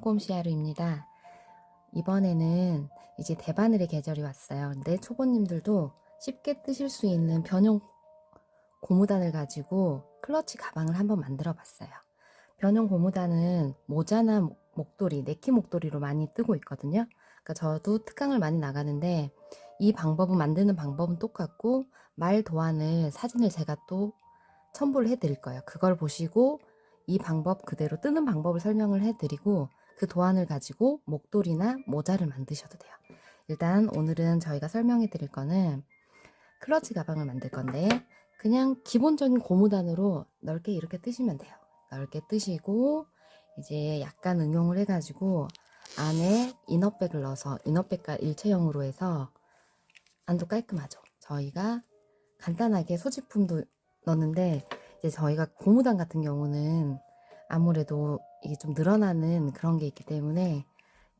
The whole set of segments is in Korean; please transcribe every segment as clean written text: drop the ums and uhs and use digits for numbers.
꼼꼼꼼꼼시아루입니다. 이번에는 이제 대바늘의 계절이 왔어요. 근데 초보님들도 쉽게 뜨실 수 있는 변용 고무단을 가지고 클러치 가방을 한번 만들어 봤어요. 변용 고무단은 모자나 목도리, 네키 목도리로 많이 뜨고 있거든요. 그러니까 저도 특강을 많이 나가는데 이 방법은 만드는 방법은 똑같고 말 도안을 사진을 제가 또 첨부를 해드릴 거예요. 그걸 보시고 이 방법 그대로 뜨는 방법을 설명을 해드리고 그 도안을 가지고 목도리나 모자를 만드셔도 돼요. 일단 오늘은 저희가 설명해 드릴 거는 클러치 가방을 만들 건데 그냥 기본적인 고무단으로 넓게 이렇게 뜨시면 돼요. 넓게 뜨시고 이제 약간 응용을 해가지고 안에 이너백을 넣어서 이너백과 일체형으로 해서 안도 깔끔하죠. 저희가 간단하게 소지품도 넣는데 이제 저희가 고무단 같은 경우는 아무래도 이게 좀 늘어나는 그런 게 있기 때문에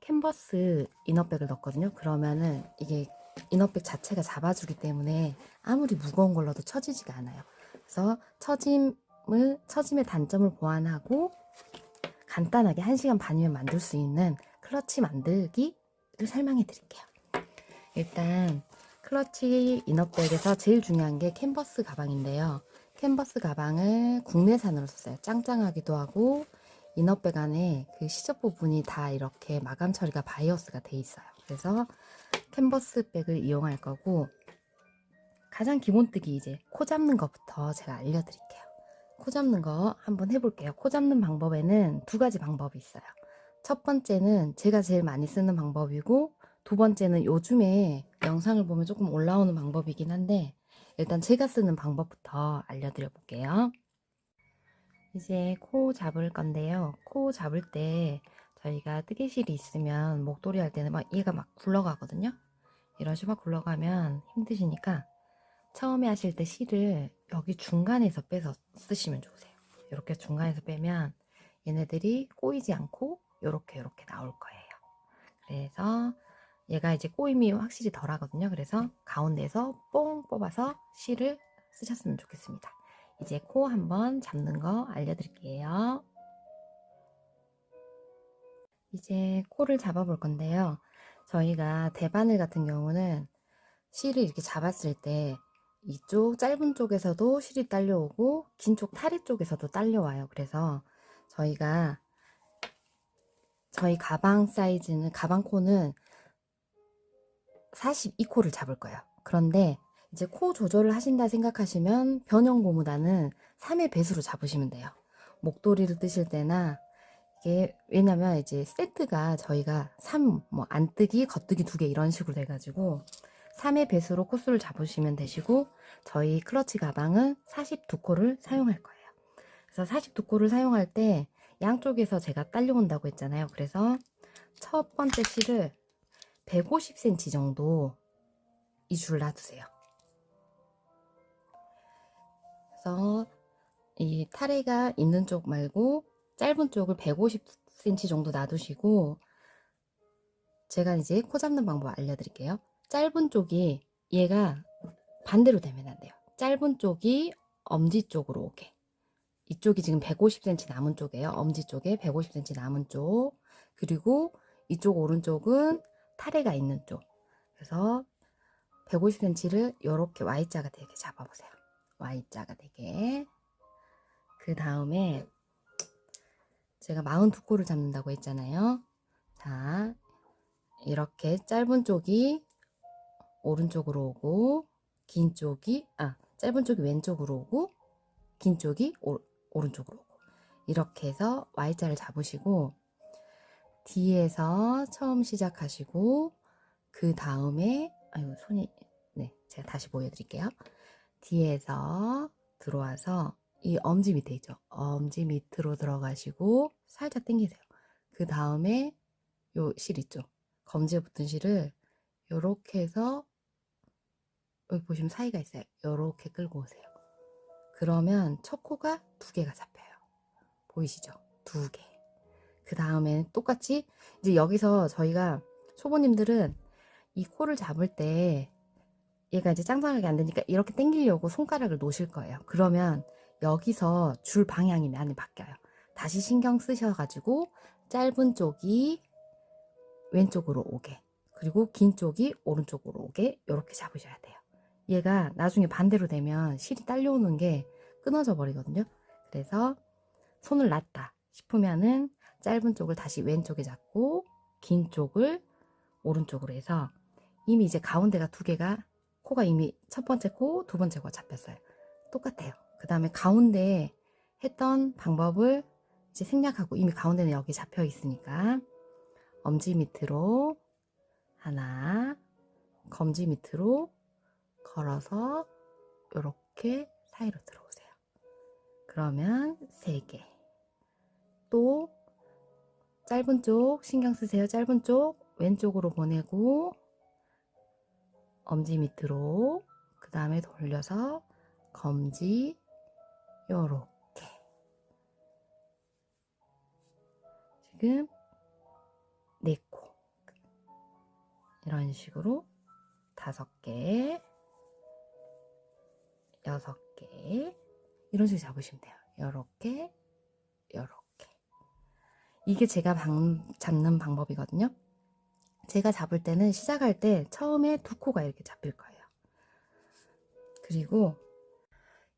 캔버스 이너백을 넣었거든요. 그러면은 이게 이너백 자체가 잡아주기 때문에 아무리 무거운 걸 넣어도 처지지가 않아요. 그래서 처짐의 단점을 보완하고 간단하게 1시간 반이면 만들 수 있는 클러치 만들기를 설명해 드릴게요. 일단 클러치 이너백에서 제일 중요한 게 캔버스 가방인데요. 캔버스 가방을 국내산으로 썼어요. 짱짱하기도 하고 이너백 안에 그 시접 부분이 다 이렇게 마감 처리가 바이어스가 돼 있어요. 그래서 캔버스 백을 이용할 거고 가장 기본뜨기 이제 코 잡는 것부터 제가 알려드릴게요. 코 잡는 거 한번 해볼게요. 코 잡는 방법에는 두 가지 방법이 있어요. 첫 번째는 제가 제일 많이 쓰는 방법이고 두 번째는 요즘에 영상을 보면 조금 올라오는 방법이긴 한데 일단 제가 쓰는 방법부터 알려드려 볼게요. 이제 코 잡을 건데요. 코 잡을 때 저희가 뜨개실이 있으면 목도리 할 때는 막 얘가 막 굴러가거든요. 이런 식으로 막 굴러가면 힘드시니까 처음에 하실 때 실을 여기 중간에서 빼서 쓰시면 좋으세요. 이렇게 중간에서 빼면 얘네들이 꼬이지 않고 요렇게 나올 거예요. 그래서 얘가 이제 꼬임이 확실히 덜 하거든요. 그래서 가운데서 뽕 뽑아서 실을 쓰셨으면 좋겠습니다. 이제 코 한번 잡는 거 알려드릴게요. 이제 코를 잡아 볼 건데요. 저희가 대바늘 같은 경우는 실을 이렇게 잡았을 때 이쪽 짧은 쪽에서도 실이 딸려오고 긴 쪽 타리 쪽에서도 딸려와요. 그래서 저희가 저희 가방 사이즈는 가방 코는 42코를 잡을 거예요. 그런데 이제 코 조절을 하신다 생각하시면 변형 고무단은 3의 배수로 잡으시면 돼요. 목도리를 뜨실 때나 이게 왜냐면 이제 세트가 저희가 3, 뭐 안뜨기, 겉뜨기 2개 이런 식으로 돼가지고 3의 배수로 코수를 잡으시면 되시고 저희 클러치 가방은 42코를 사용할 거예요. 그래서 42코를 사용할 때 양쪽에서 제가 딸려온다고 했잖아요. 그래서 첫 번째 실을 150cm 정도 이 줄을 놔두세요. 그래서 이 타래가 있는 쪽 말고 짧은 쪽을 150cm 정도 놔두시고 제가 이제 코 잡는 방법 알려드릴게요. 짧은 쪽이 얘가 반대로 되면 안 돼요. 짧은 쪽이 엄지 쪽으로 오게. 이쪽이 지금 150cm 남은 쪽이에요. 엄지 쪽에 150cm 남은 쪽. 그리고 이쪽 오른쪽은 타래가 있는 쪽. 그래서 150cm를 이렇게 Y자가 되게 잡아보세요. Y자가 되게. 그 다음에 제가 42코를 잡는다고 했잖아요. 자, 이렇게 짧은 쪽이 오른쪽으로 오고 긴 쪽이 짧은 쪽이 왼쪽으로 오고 긴 쪽이 오른쪽으로 오고 이렇게 해서 Y자를 잡으시고 뒤에서 처음 시작하시고 그 다음에 손이 제가 다시 보여드릴게요. 뒤에서 들어와서 이 엄지 밑에 있죠. 엄지 밑으로 들어가시고 살짝 당기세요. 그 다음에 요 실 있죠. 검지에 붙은 실을 요렇게 해서 여기 보시면 사이가 있어요. 요렇게 끌고 오세요. 그러면 첫 코가 2개가 잡혀요. 보이시죠? 2개. 그 다음에는 똑같이 이제 여기서 저희가 초보님들은 이 코를 잡을 때 얘가 이제 짱짱하게 안 되니까 이렇게 당기려고 손가락을 놓으실 거예요. 그러면 여기서 줄 방향이 많이 바뀌어요. 다시 신경 쓰셔가지고 짧은 쪽이 왼쪽으로 오게, 그리고 긴 쪽이 오른쪽으로 오게 이렇게 잡으셔야 돼요. 얘가 나중에 반대로 되면 실이 딸려오는 게 끊어져 버리거든요. 그래서 손을 놨다 싶으면은 짧은 쪽을 다시 왼쪽에 잡고 긴 쪽을 오른쪽으로 해서, 이미 이제 가운데가 두 개가, 코가 이미 첫 번째 코, 두 번째 코가 잡혔어요. 똑같아요. 그 다음에 가운데 했던 방법을 이제 생략하고, 이미 가운데는 여기 잡혀 있으니까 엄지 밑으로 하나, 검지 밑으로 걸어서 이렇게 사이로 들어오세요. 그러면 3개. 또 짧은 쪽 신경 쓰세요. 짧은 쪽 왼쪽으로 보내고 엄지 밑으로, 그 다음에 돌려서 검지 요렇게. 지금 4코 이런 식으로 5개, 6개 이런 식으로 잡으시면 돼요. 요렇게 요렇게. 이게 제가 잡는 방법이거든요. 제가 잡을 때는 시작할 때 처음에 2코가 이렇게 잡힐 거예요. 그리고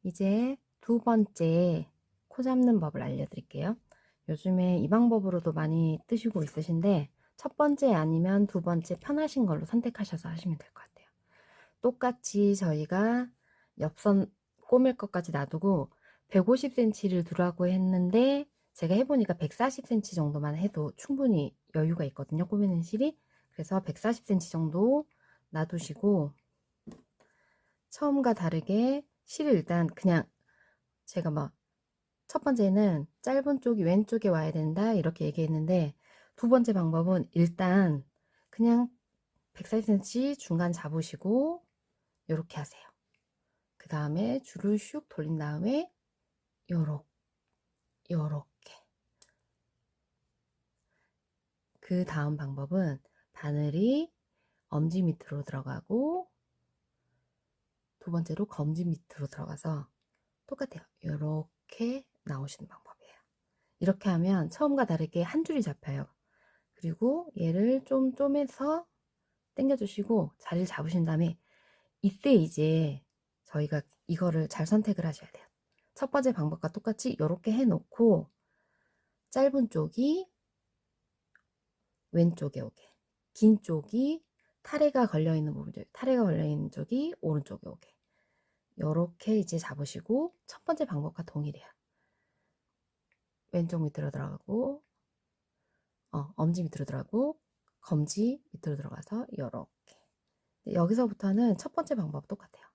이제 2번째 코 잡는 법을 알려드릴게요. 요즘에 이 방법으로도 많이 뜨시고 있으신데, 첫 번째 아니면 2번째 편하신 걸로 선택하셔서 하시면 될 것 같아요. 똑같이 저희가 옆선 꼬맬 것까지 놔두고 150cm를 두라고 했는데, 제가 해보니까 140cm 정도만 해도 충분히 여유가 있거든요, 꼬매는 실이. 그래서 140cm 정도 놔두시고, 처음과 다르게 실을 일단 그냥, 제가 막 첫 번째는 짧은 쪽이 왼쪽에 와야 된다 이렇게 얘기했는데, 2번째 방법은 일단 그냥 140cm 중간 잡으시고 이렇게 하세요. 그 다음에 줄을 슉 돌린 다음에 요렇게. 그 다음 방법은 바늘이 엄지 밑으로 들어가고, 2번째로 검지 밑으로 들어가서 똑같아요. 요렇게 나오시는 방법이에요. 이렇게 하면 처음과 다르게 한 줄이 잡혀요. 그리고 얘를 좀 쪼매서 당겨주시고 자리를 잡으신 다음에, 이때 이제 저희가 이거를 잘 선택을 하셔야 돼요. 첫 번째 방법과 똑같이 이렇게 해놓고 짧은 쪽이 왼쪽에 오게, 긴 쪽이 타래가 걸려있는 부분들, 타래가 걸려있는 쪽이 오른쪽에 오게, 이렇게 이제 잡으시고, 첫 번째 방법과 동일해요. 왼쪽 밑으로 들어가고, 엄지 밑으로 들어가고, 검지 밑으로 들어가서 이렇게. 여기서부터는 첫 번째 방법 똑같아요.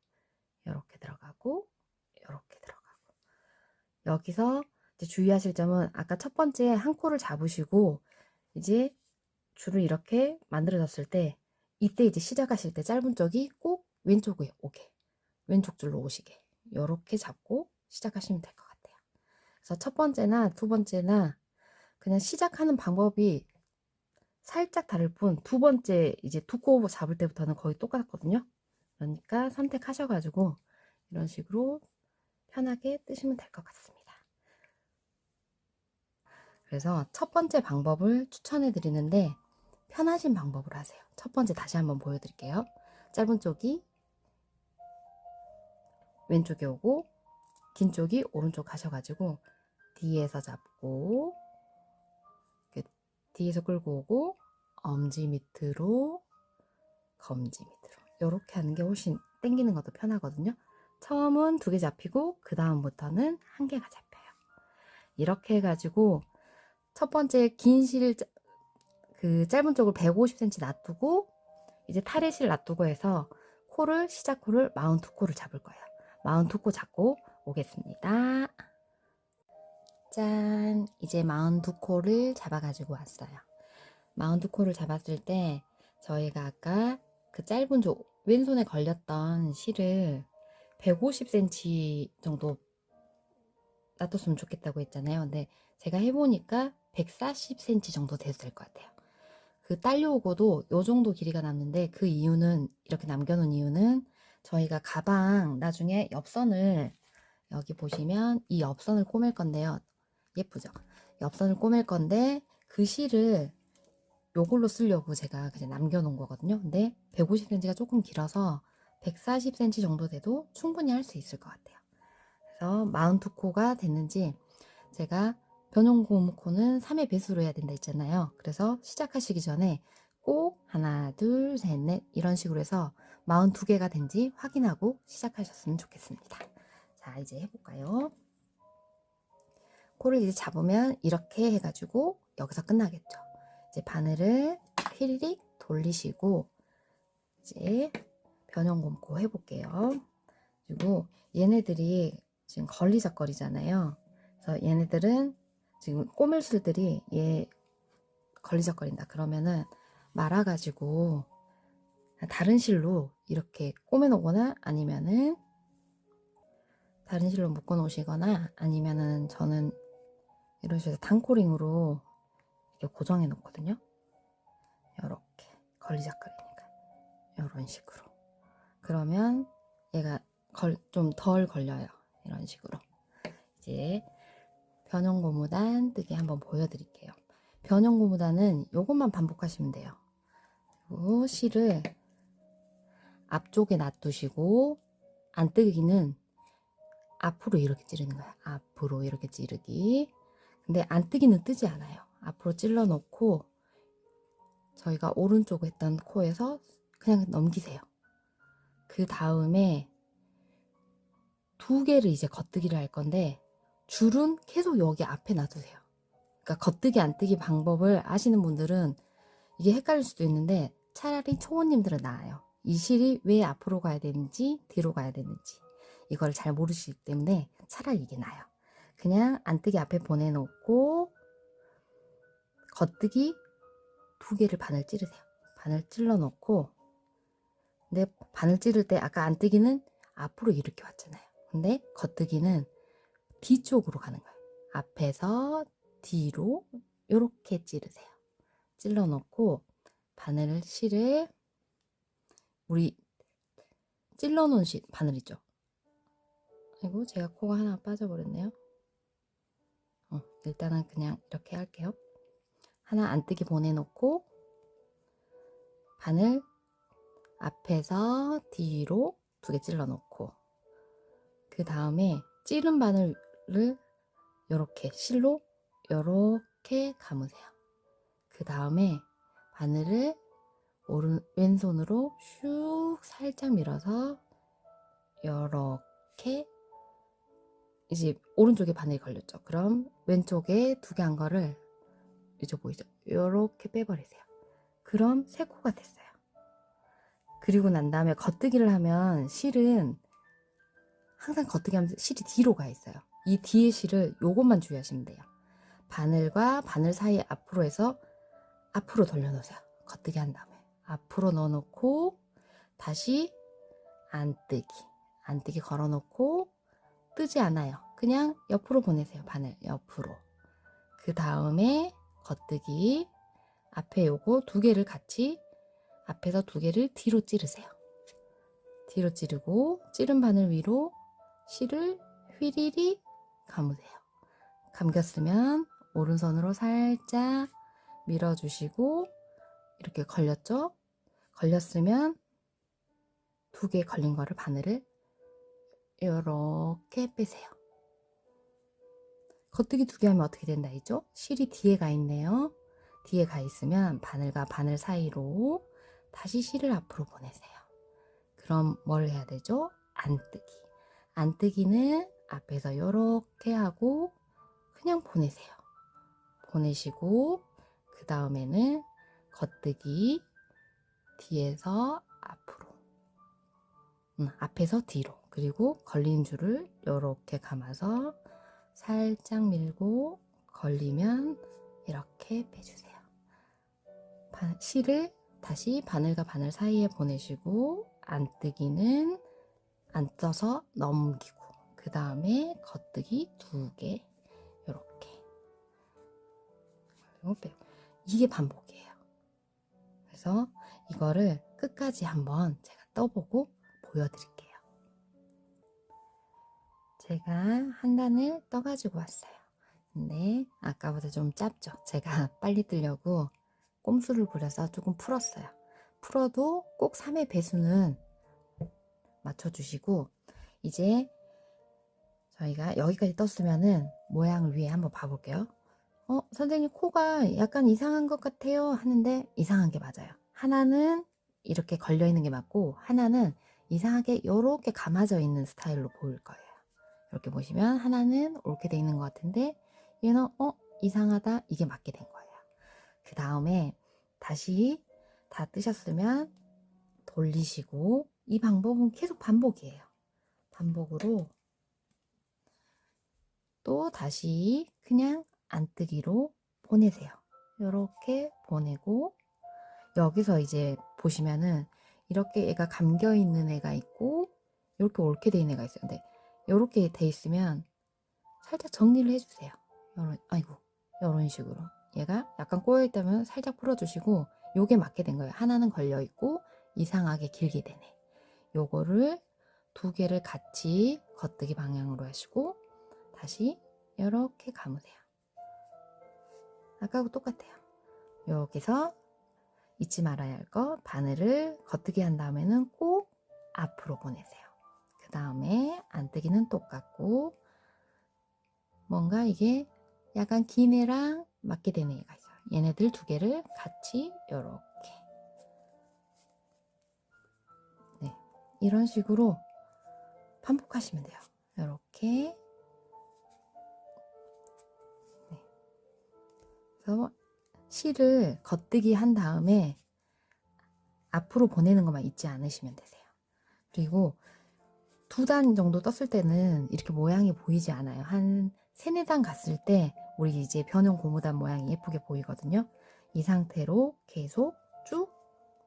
이렇게 들어가고 이렇게 들어가고. 여기서 이제 주의하실 점은, 아까 첫 번째 한 코를 잡으시고 이제 줄을 이렇게 만들어졌을 때, 이때 이제 시작하실 때 짧은 쪽이 꼭 왼쪽에 오게, 왼쪽 줄로 오시게 이렇게 잡고 시작하시면 될 것 같아요. 그래서 첫 번째나 2번째나 그냥 시작하는 방법이 살짝 다를 뿐, 2번째 이제 2코 잡을 때부터는 거의 똑같거든요. 그러니까 선택하셔가지고 이런 식으로 편하게 뜨시면 될 것 같습니다. 그래서 첫 번째 방법을 추천해 드리는데, 편하신 방법으로 하세요. 첫 번째 다시 한번 보여드릴게요. 짧은 쪽이 왼쪽에 오고 긴 쪽이 오른쪽 가셔가지고 뒤에서 잡고 뒤에서 끌고 오고 엄지 밑으로 검지 밑으로 이렇게 하는 게 훨씬 당기는 것도 편하거든요. 처음은 2개 잡히고 그 다음부터는 1개가 잡혀요. 이렇게 해가지고 첫 번째 긴 실, 그 짧은 쪽을 150cm 놔두고 이제 타렛을 놔두고 해서 코를, 시작 코를 42코를 잡을 거예요. 42코 잡고 오겠습니다. 짠! 이제 42코를 잡아가지고 왔어요. 42코를 잡았을 때 저희가 아까 그 짧은 쪽 왼손에 걸렸던 실을 150cm 정도 놔뒀으면 좋겠다고 했잖아요. 근데 제가 해보니까 140cm 정도 돼도 될 것 같아요. 그 딸려오고도 요 정도 길이가 남는데, 그 이유는, 이렇게 남겨놓은 이유는, 저희가 가방 나중에 옆선을, 여기 보시면 이 옆선을 꼬맬 건데요. 예쁘죠? 옆선을 꼬맬 건데 그 실을 요걸로 쓰려고 제가 그냥 남겨놓은 거거든요. 근데 150cm가 조금 길어서 140cm 정도 돼도 충분히 할 수 있을 것 같아요. 그래서 42코가 됐는지 제가 변형 고무코는 3의 배수로 해야 된다 했잖아요. 그래서 시작하시기 전에 꼭 하나, 둘, 셋, 넷 이런 식으로 해서 42개가 된지 확인하고 시작하셨으면 좋겠습니다. 자, 이제 해볼까요? 코를 이제 잡으면 이렇게 해가지고 여기서 끝나겠죠. 이제 바늘을 휘리릭 돌리시고 이제 변형 고무코 해볼게요. 그리고 얘네들이 지금 걸리적거리잖아요. 그래서 얘네들은 지금 꼬물실들이 얘 걸리적거린다 그러면은 말아가지고 다른 실로 이렇게 꼬매놓거나 아니면은 다른 실로 묶어 놓으시거나 아니면은 저는 이런 식으로 단코링으로 이렇게 고정해 놓거든요. 이렇게 걸리적거리니까 이런 식으로. 그러면 얘가 좀 덜 걸려요. 이런 식으로. 이제 변형 고무단 뜨기 한번 보여드릴게요. 변형 고무단은 이것만 반복하시면 돼요. 그리고 실을 앞쪽에 놔두시고 안뜨기는 앞으로 이렇게 찌르는 거예요. 앞으로 이렇게 찌르기. 근데 안뜨기는 뜨지 않아요. 앞으로 찔러 놓고 저희가 오른쪽 했던 코에서 그냥 넘기세요. 그 다음에 두 개를 이제 겉뜨기를 할 건데 줄은 계속 여기 앞에 놔두세요. 그러니까 겉뜨기 안뜨기 방법을 아시는 분들은 이게 헷갈릴 수도 있는데 차라리 초보님들은 나아요. 이 실이 왜 앞으로 가야 되는지 뒤로 가야 되는지 이걸 잘 모르시기 때문에 차라리 이게 나아요. 그냥 안뜨기 앞에 보내놓고 겉뜨기 두 개를 바늘 찌르세요. 바늘 찔러 놓고 근데 바늘 찌를 때 아까 안뜨기는 앞으로 이렇게 왔잖아요. 근데 겉뜨기는 뒤쪽으로 가는 거예요. 앞에서 뒤로 이렇게 찌르세요. 찔러 놓고 바늘 실을 우리 찔러 놓은 바늘 있죠. 아이고 제가 코가 하나 빠져버렸네요. 일단은 그냥 이렇게 할게요. 하나 안뜨기 보내놓고 바늘 앞에서 뒤로 두 개 찔러 놓고 그 다음에 찌른 바늘을 이렇게 실로 이렇게 감으세요. 그 다음에 바늘을 왼손으로 슉 살짝 밀어서 이렇게 이제 오른쪽에 바늘이 걸렸죠. 그럼 왼쪽에 두 개 한 거를 이제 보이죠? 이렇게 빼버리세요. 그럼 세 코가 됐어요. 그리고 난 다음에 겉뜨기를 하면 실은 항상 겉뜨기 하면 실이 뒤로 가 있어요. 이 뒤에 실을 요것만 주의하시면 돼요. 바늘과 바늘 사이 앞으로 해서 앞으로 돌려놓으세요. 겉뜨기 한 다음에 앞으로 넣어놓고 다시 안뜨기 걸어놓고 뜨지 않아요. 그냥 옆으로 보내세요. 바늘 옆으로. 그 다음에 겉뜨기 앞에 요거 두 개를 같이 앞에서 두 개를 뒤로 찌르세요. 뒤로 찌르고 찌른 바늘 위로 실을 휘리리 감으세요. 감겼으면 오른손으로 살짝 밀어주시고 이렇게 걸렸죠? 걸렸으면 두 개 걸린 거를 바늘을 이렇게 빼세요. 겉뜨기 두 개 하면 어떻게 된다 했죠? 실이 뒤에 가 있네요. 뒤에 가 있으면 바늘과 바늘 사이로 다시 실을 앞으로 보내세요. 그럼 뭘 해야 되죠? 안뜨기. 안뜨기는 앞에서 이렇게 하고 그냥 보내세요. 보내시고 그 다음에는 겉뜨기 뒤에서 앞으로 앞에서 뒤로 그리고 걸린 줄을 이렇게 감아서 살짝 밀고 걸리면 이렇게 빼주세요. 실을 다시 바늘과 바늘 사이에 보내시고 안뜨기는 안 떠서 넘기고 그 다음에 겉뜨기 두 개 이렇게 빼고 이게 반복이에요. 그래서 이거를 끝까지 한번 제가 떠보고 보여드릴게요. 제가 한 단을 떠가지고 왔어요. 근데 아까보다 좀 짧죠. 제가 빨리 뜨려고 꼼수를 부려서 조금 풀었어요. 풀어도 꼭 3의 배수는 맞춰주시고, 이제 저희가 여기까지 떴으면은 모양을 위에 한번 봐볼게요. 선생님 코가 약간 이상한 것 같아요 하는데 이상한 게 맞아요. 하나는 이렇게 걸려 있는 게 맞고, 하나는 이상하게 이렇게 감아져 있는 스타일로 보일 거예요. 이렇게 보시면 하나는 이렇게 돼 있는 것 같은데, 얘는 이상하다, 이게 맞게 된 거예요. 그 다음에 다시 다 뜨셨으면 돌리시고, 이 방법은 계속 반복이에요. 반복으로 또 다시 그냥 안 뜨기로 보내세요. 이렇게 보내고, 여기서 이제 보시면은 이렇게 애가 감겨 있는 애가 있고 이렇게 옳게 돼 있는 애가 있어요. 근데 이렇게 돼 있으면 살짝 정리를 해주세요. 이런 식으로 얘가 약간 꼬여 있다면 살짝 풀어주시고, 요게 맞게 된 거예요. 하나는 걸려 있고 이상하게 길게 되네. 요거를 두 개를 같이 겉뜨기 방향으로 하시고 다시 이렇게 감으세요. 아까하고 똑같아요. 여기서 잊지 말아야 할 거, 바늘을 겉뜨기 한 다음에는 꼭 앞으로 보내세요. 그 다음에 안뜨기는 똑같고, 뭔가 이게 약간 긴 애랑 맞게 되는 애가 있어요. 얘네들 두 개를 같이 이렇게, 네, 이런 식으로 반복하시면 돼요. 이렇게. 네. 그래서 실을 겉뜨기 한 다음에 앞으로 보내는 것만 잊지 않으시면 되세요. 그리고 2단 정도 떴을 때는 이렇게 모양이 보이지 않아요. 한 3, 4단 갔을 때 우리 이제 변형 고무단 모양이 예쁘게 보이거든요. 이 상태로 계속 쭉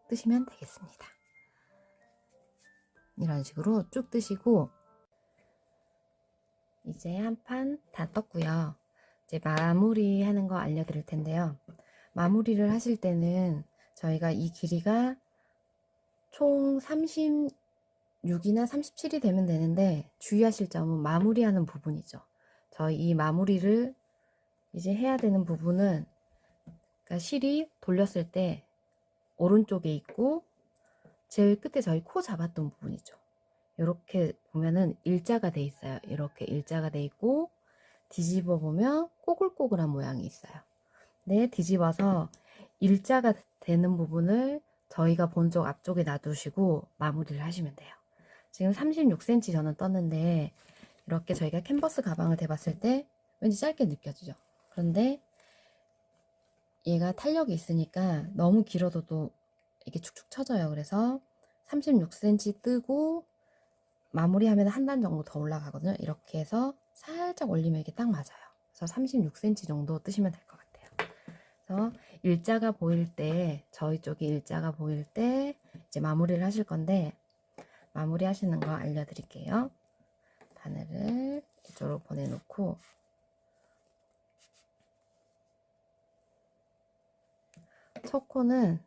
뜨시면 되겠습니다. 이런 식으로 쭉 뜨시고, 이제 한 판 다 떴고요. 이제 마무리 하는 거 알려드릴 텐데요. 마무리를 하실 때는 저희가 이 길이가 총 36이나 37이 되면 되는데, 주의하실 점은 마무리하는 부분이죠. 저희 이 마무리를 이제 해야 되는 부분은, 그러니까 실이 돌렸을 때 오른쪽에 있고 제일 끝에 저희 코 잡았던 부분이죠. 이렇게 보면은 일자가 돼 있어요. 이렇게 일자가 돼 있고 뒤집어 보면 꼬글꼬글한 모양이 있어요. 네, 뒤집어서 일자가 되는 부분을 저희가 본 쪽 앞쪽에 놔두시고 마무리를 하시면 돼요. 지금 36cm 저는 떴는데, 이렇게 저희가 캔버스 가방을 대봤을 때 왠지 짧게 느껴지죠. 그런데 얘가 탄력이 있으니까 너무 길어도 이게 축축 처져요. 그래서 36cm 뜨고 마무리하면 한 단 정도 더 올라가거든요. 이렇게 해서 살짝 올리면 이게 딱 맞아요. 그래서 36cm 정도 뜨시면 될 것 같아요. 그래서 일자가 보일 때, 저희 쪽이 일자가 보일 때 이제 마무리를 하실 건데, 마무리 하시는 거 알려드릴게요. 바늘을 이쪽으로 보내놓고, 첫 코는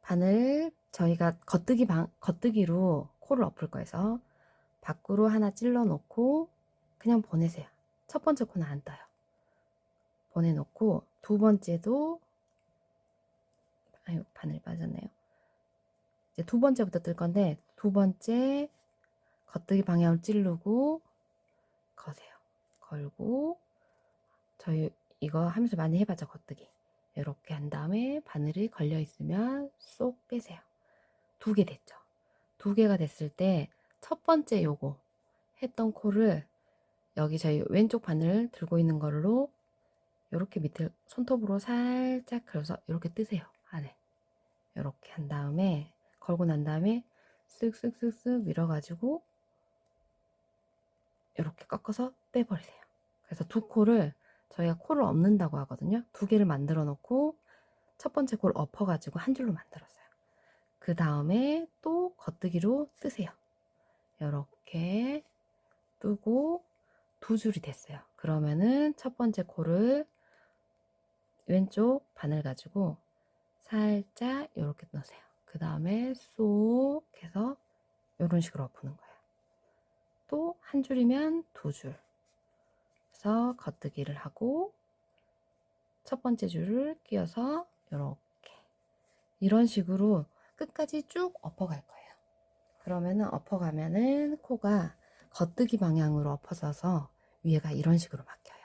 바늘 저희가 겉뜨기로 코를 엎을 거여서 밖으로 하나 찔러 놓고 그냥 보내세요. 첫 번째 코는 안 떠요. 보내놓고 두 번째도, 아유 바늘 빠졌네요. 이제 두 번째부터 뜰 건데, 두 번째 겉뜨기 방향을 찌르고 거세요. 걸고, 저희 이거 하면서 많이 해봤죠. 겉뜨기 이렇게 한 다음에 바늘이 걸려 있으면 쏙 빼세요. 2개 됐죠. 2개가 됐을 때 첫 번째 요거 했던 코를 여기 저희 왼쪽 바늘 들고 있는 걸로 이렇게 밑에 손톱으로 살짝 걸어서 이렇게 뜨세요. 안에 이렇게 한 다음에, 걸고 난 다음에 쓱쓱쓱쓱 밀어가지고 이렇게 꺾어서 빼버리세요. 그래서 두 코를 저희가 코를 엎는다고 하거든요. 2개를 만들어 놓고 첫 번째 코를 엎어가지고 한 줄로 만들었어요. 그 다음에 또 겉뜨기로 뜨세요. 이렇게 뜨고 2줄이 됐어요. 그러면은 첫 번째 코를 왼쪽 바늘 가지고 살짝 이렇게 넣으세요. 그 다음에 쏙 해서 이런 식으로 엎는 거예요. 또 한 줄이면 2줄, 해서 겉뜨기를 하고 첫 번째 줄을 끼워서 이렇게 이런 식으로 끝까지 쭉 엎어갈 거예요. 그러면은 엎어가면은 코가 겉뜨기 방향으로 엎어져서 위에가 이런 식으로 막혀요.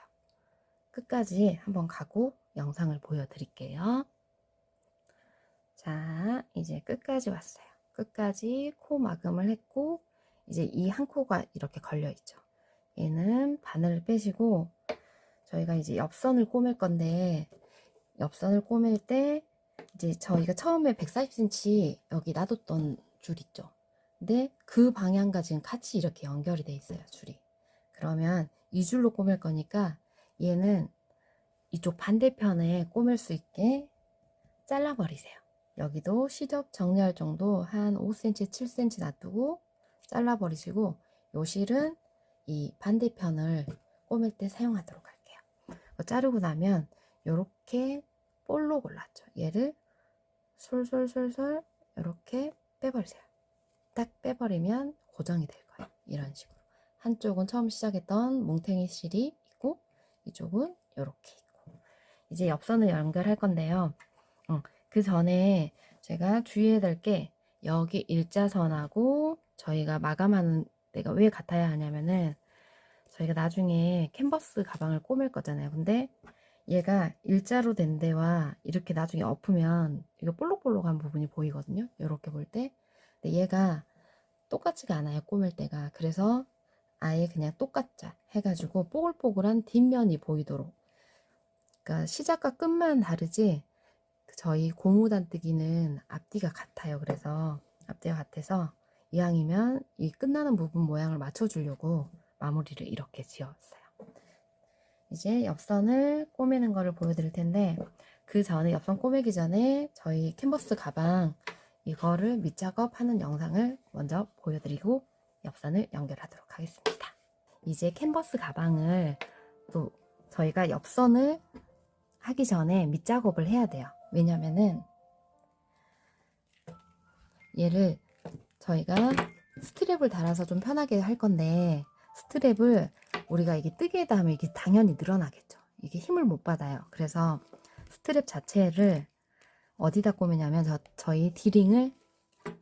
끝까지 한번 가고 영상을 보여드릴게요. 자, 이제 끝까지 왔어요. 끝까지 코 마감을 했고 이제 이 한 코가 이렇게 걸려 있죠. 얘는 바늘을 빼시고 저희가 이제 옆선을 꼬맬 건데 옆선을 꼬맬 때 이제 저희가 처음에 140cm 여기 놔뒀던 줄 있죠. 근데 그 방향과 지금 같이 이렇게 연결이 돼 있어요, 줄이. 그러면 이 줄로 꼬맬 거니까 얘는 이쪽 반대편에 꼬맬 수 있게 잘라버리세요. 여기도 시접 정리할 정도 한 5cm, 7cm 놔두고 잘라버리시고 요 실은 이 반대편을 꼬맬 때 사용하도록 할게요. 자르고 나면 요렇게 볼로 골랐죠. 얘를 솔솔솔솔 이렇게 빼버리세요. 딱 빼버리면 고정이 될 거예요. 이런 식으로. 한쪽은 처음 시작했던 뭉탱이 실이 있고 이쪽은 이렇게 있고 이제 옆선을 연결할 건데요. 그 전에 제가 주의해야 될 게 여기 일자선하고 저희가 마감하는 데가 왜 같아야 하냐면은 저희가 나중에 캔버스 가방을 꼬맬 거잖아요. 근데 얘가 일자로 된 데와 이렇게 나중에 엎으면 이거 볼록볼록한 부분이 보이거든요. 이렇게 볼 때. 근데 얘가 똑같지가 않아요. 꼬맬 때가. 그래서 아예 그냥 똑같자 해가지고 뽀글뽀글한 뒷면이 보이도록. 그러니까 시작과 끝만 다르지 저희 고무단뜨기는 앞뒤가 같아요. 그래서 앞뒤가 같아서 이왕이면 이 끝나는 부분 모양을 맞춰주려고 마무리를 이렇게 지었어요. 이제 옆선을 꼬매는 거를 보여드릴 텐데 그 전에 옆선 꼬매기 전에 저희 캔버스 가방 이거를 밑작업하는 영상을 먼저 보여드리고 옆선을 연결하도록 하겠습니다. 이제 캔버스 가방을 또 저희가 옆선을 하기 전에 밑작업을 해야 돼요. 왜냐면은 얘를 저희가 스트랩을 달아서 좀 편하게 할 건데 스트랩을 우리가 이게 뜨개에다 하면 이게 당연히 늘어나겠죠. 이게 힘을 못 받아요. 그래서 스트랩 자체를 어디다 꼬매냐면 저희 디링을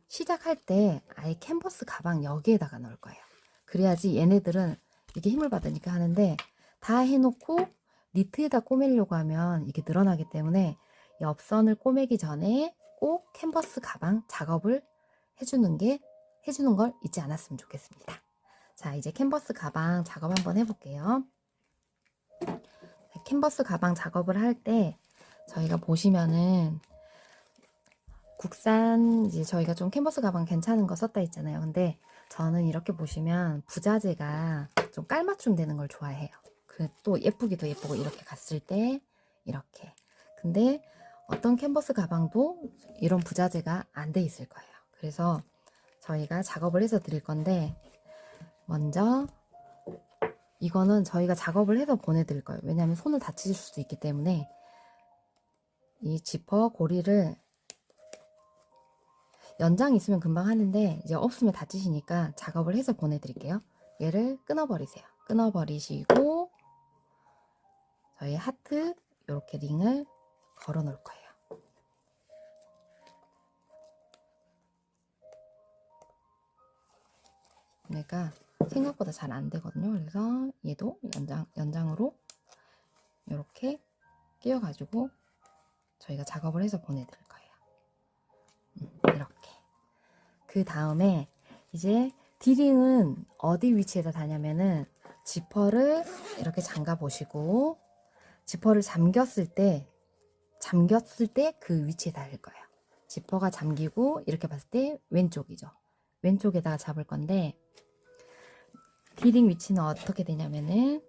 시작할 때 아예 캔버스 가방 여기에다가 넣을 거예요. 그래야지 얘네들은 이게 힘을 받으니까 하는데 다 해놓고 니트에다 꼬매려고 하면 이게 늘어나기 때문에 옆선을 꼬매기 전에 꼭 캔버스 가방 작업을 해주는 걸 잊지 않았으면 좋겠습니다. 자, 이제 캔버스 가방 작업 한번 해볼게요. 캔버스 가방 작업을 할 때 저희가 보시면은 국산 이제 저희가 좀 캔버스 가방 괜찮은 거 썼다 했잖아요. 근데 저는 이렇게 보시면 부자재가 좀 깔맞춤 되는 걸 좋아해요. 또 예쁘기도 예쁘고 이렇게 갔을 때 이렇게. 근데 어떤 캔버스 가방도 이런 부자재가 안 돼 있을 거예요. 그래서 저희가 작업을 해서 드릴 건데 먼저 이거는 저희가 작업을 해서 보내드릴 거예요. 왜냐하면 손을 다치실 수도 있기 때문에 이 지퍼 고리를 연장 있으면 금방 하는데 이제 없으면 다치시니까 작업을 해서 보내드릴게요. 얘를 끊어버리세요. 끊어버리시고 저희 하트 이렇게 링을 걸어 놓을 거예요. 그러니까 생각보다 잘 안 되거든요. 그래서 얘도 연장으로 이렇게 끼워가지고 저희가 작업을 해서 보내드릴 거예요. 이렇게. 그 다음에 이제 디링은 어디 위치에다 다냐면은 지퍼를 이렇게 잠가 보시고 지퍼를 잠겼을 때 그 위치에 닿을 거예요. 지퍼가 잠기고 이렇게 봤을 때 왼쪽이죠. 왼쪽에다가 잡을 건데 디링 위치는 어떻게 되냐면은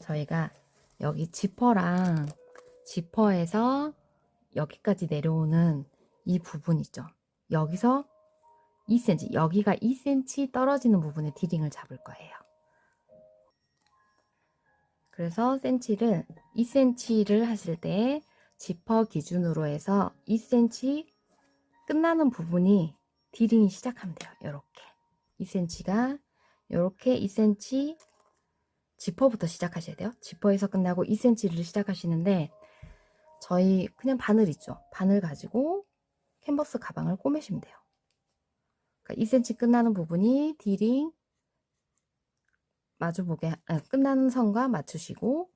저희가 여기 지퍼랑 지퍼에서 여기까지 내려오는 이 부분 있죠. 여기서 2cm, 여기가 2cm 떨어지는 부분에 디링을 잡을 거예요. 그래서 2cm를 하실 때 지퍼 기준으로 해서 2cm 끝나는 부분이 디링이 시작하면 돼요. 이렇게 2cm가 이렇게 2cm 지퍼부터 시작하셔야 돼요. 지퍼에서 끝나고 2cm를 시작하시는데 저희 그냥 바늘 있죠. 바늘 가지고 캔버스 가방을 꼬매시면 돼요. 그러니까 2cm 끝나는 부분이 D링 마주보게 끝나는 선과 맞추시고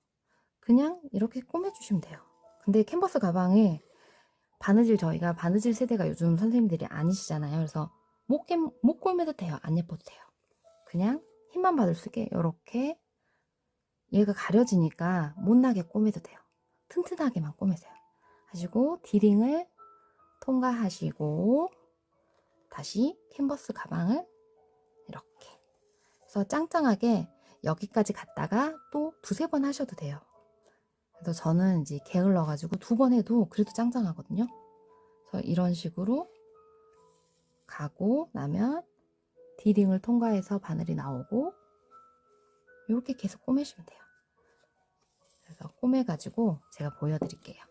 그냥 이렇게 꼬매주시면 돼요. 근데 캔버스 가방에 바느질 저희가 바느질 세대가 요즘 선생님들이 아니시잖아요. 그래서 못 꼬매도 돼요. 안 예뻐도 돼요. 그냥 힘만 받을 수 있게 이렇게 얘가 가려지니까 못나게 꼬매도 돼요. 튼튼하게만 꼬매세요. 하시고 D링을 통과하시고 다시 캔버스 가방을 이렇게 그래서 짱짱하게 여기까지 갔다가 또 두세 번 하셔도 돼요. 그래서 저는 이제 게을러 가지고 2번 해도 그래도 짱짱하거든요. 그래서 이런 식으로 가고 나면 D링을 통과해서 바늘이 나오고 이렇게 계속 꼬매시면 돼요. 그래서 꼬매 가지고 제가 보여드릴게요.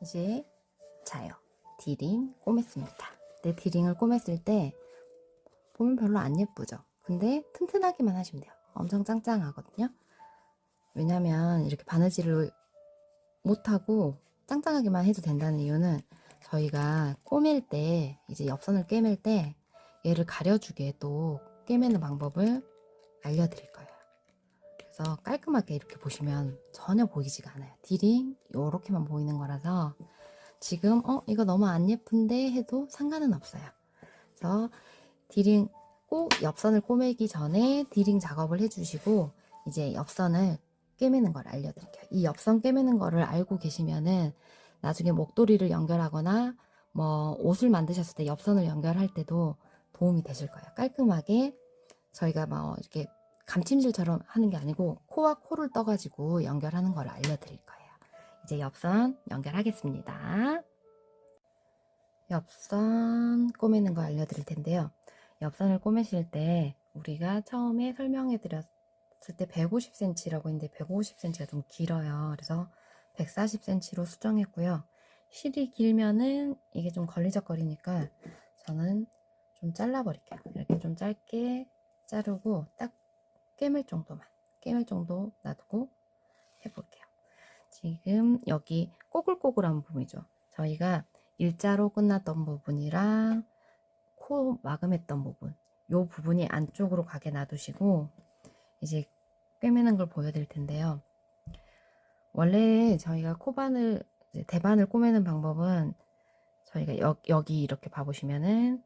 이제 자요. D링 꼬맸습니다. 근데 D링을 꼬맸을 때 보면 별로 안 예쁘죠? 근데 튼튼하기만 하시면 돼요. 엄청 짱짱하거든요. 왜냐면 이렇게 바느질을 못하고 짱짱하게만 해도 된다는 이유는 저희가 꼬맬 때 이제 옆선을 꿰맬 때 얘를 가려주게 또 꿰매는 방법을 알려드릴 거예요. 그래서 깔끔하게 이렇게 보시면 전혀 보이지가 않아요. D링 이렇게만 보이는 거라서 지금 이거 너무 안 예쁜데 해도 상관은 없어요. 그래서 D링 꼭 옆선을 꼬매기 전에 D링 작업을 해주시고 이제 옆선을 꿰매는 걸 알려드릴게요. 이 옆선 꿰매는 거를 알고 계시면은 나중에 목도리를 연결하거나 뭐 옷을 만드셨을 때 옆선을 연결할 때도 도움이 되실 거예요. 깔끔하게 저희가 뭐 이렇게 감침질처럼 하는 게 아니고 코와 코를 떠가지고 연결하는 걸 알려드릴 거예요. 이제 옆선 연결하겠습니다. 옆선 꼬매는 거 알려드릴 텐데요. 옆선을 꼬매실 때 우리가 처음에 설명해 드렸을 때 150cm라고 했는데 150cm가 좀 길어요. 그래서 140cm로 수정했고요. 실이 길면은 이게 좀 걸리적거리니까 저는 좀 잘라버릴게요. 이렇게 좀 짧게 자르고 딱 깨물 정도 놔두고 해볼게요. 지금 여기 꼬글꼬글한 부분이죠. 저희가 일자로 끝났던 부분이랑 코 마감했던 부분 요 부분이 안쪽으로 가게 놔두시고 이제 꿰매는 걸 보여드릴 텐데요. 원래 저희가 코바늘 대바늘 꼬매는 방법은 저희가 여기 이렇게 봐보시면은